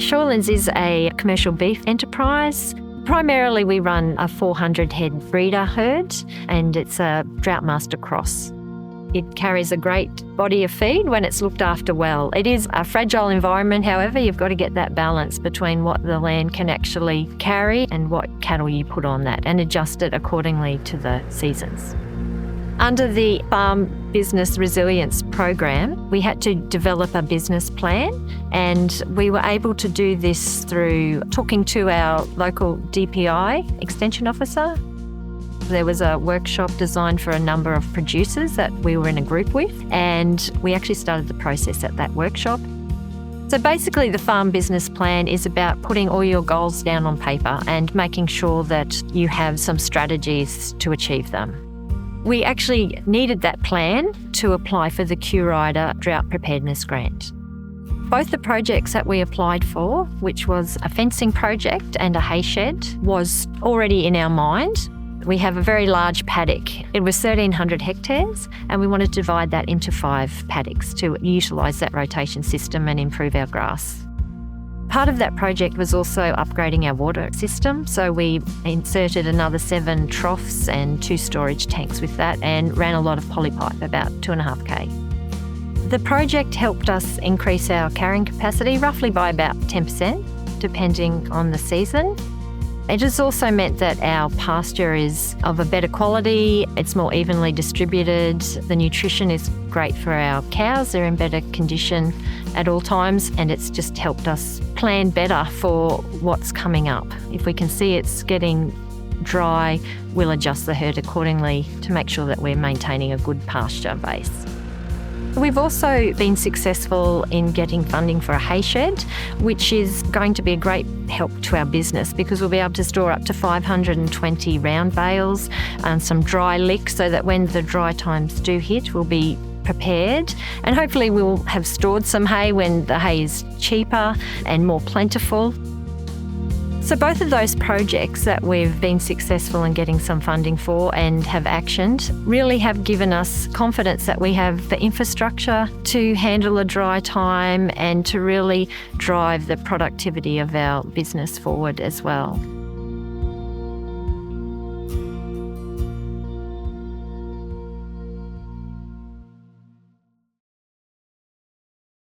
Shawlands is a commercial beef enterprise. Primarily we run a 400 head breeder herd, and it's a Drought Master cross. It carries a great body of feed when it's looked after well. It is a fragile environment, however, you've got to get that balance between what the land can actually carry and what cattle you put on that, and adjust it accordingly to the seasons. Under the Farm Business Resilience Program, we had to develop a business plan, and we were able to do this through talking to our local DPI Extension Officer. There was a workshop designed for a number of producers that we were in a group with, and we actually started the process at that workshop. So basically the farm business plan is about putting all your goals down on paper and making sure that you have some strategies to achieve them. We actually needed that plan to apply for the Q-Rider Drought Preparedness Grant. Both the projects that we applied for, which was a fencing project and a hay shed, was already in our mind. We have a very large paddock. It was 1,300 hectares, and we wanted to divide that into 5 paddocks to utilise that rotation system and improve our grass. Part of that project was also upgrading our water system, so we inserted another 7 troughs and 2 storage tanks with that, and ran a lot of polypipe, about 2.5 km. The project helped us increase our carrying capacity roughly by about 10%, depending on the season. It has also meant that our pasture is of a better quality, it's more evenly distributed, the nutrition is great for our cows, they're in better condition at all times, and it's just helped us plan better for what's coming up. If we can see it's getting dry, we'll adjust the herd accordingly to make sure that we're maintaining a good pasture base. We've also been successful in getting funding for a hay shed, which is going to be a great help to our business because we'll be able to store up to 520 round bales and some dry lick so that when the dry times do hit, we'll be prepared, and hopefully we'll have stored some hay when the hay is cheaper and more plentiful. So both of those projects that we've been successful in getting some funding for and have actioned really have given us confidence that we have the infrastructure to handle a dry time and to really drive the productivity of our business forward as well.